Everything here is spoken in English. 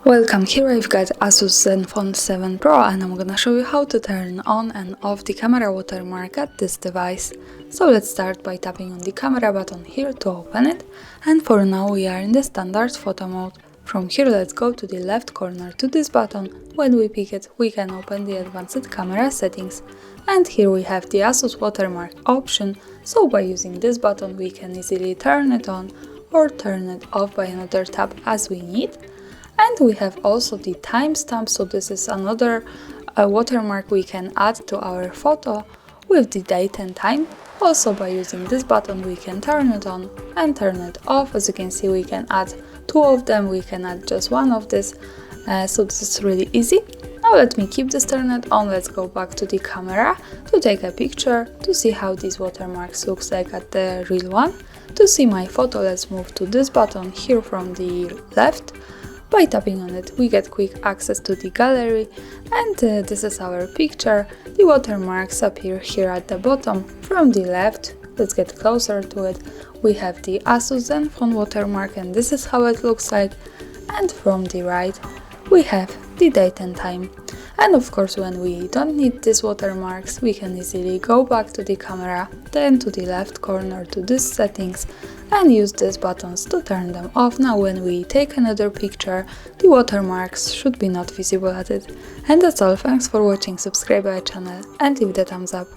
Welcome, here I've got ASUS Zenfone 7 Pro and I'm gonna show you how to turn on and off the camera watermark at this device. So let's start by tapping on the camera button here to open it, and for now we are in the standard photo mode. From here let's go to the left corner to this button. When we pick it we can open the advanced camera settings, and here we have the ASUS watermark option, so by using this button we can easily turn it on or turn it off by another tap as we need. And we have also the timestamp, so this is another watermark we can add to our photo with the date and time. Also by using this button we can turn it on and turn it off. As you can see, we can add two of them, we can add just one of this, so this is really easy. Now let me keep this turned on. Let's go back to the camera to take a picture to see how these watermarks looks like at the real one. To see my photo, let's move to this button here from the left. By tapping on it we get quick access to the gallery, and this is our picture. The watermarks appear here at the bottom. From the left, let's get closer to it, we have the ASUS Zenfone watermark and this is how it looks like, and from the right we have the date and time. And of course, when we don't need these watermarks we can easily go back to the camera, then to the left corner to these settings, and use these buttons to turn them off. Now when we take another picture the watermarks should be not visible at it. And that's all, thanks for watching, subscribe our channel and leave the thumbs up.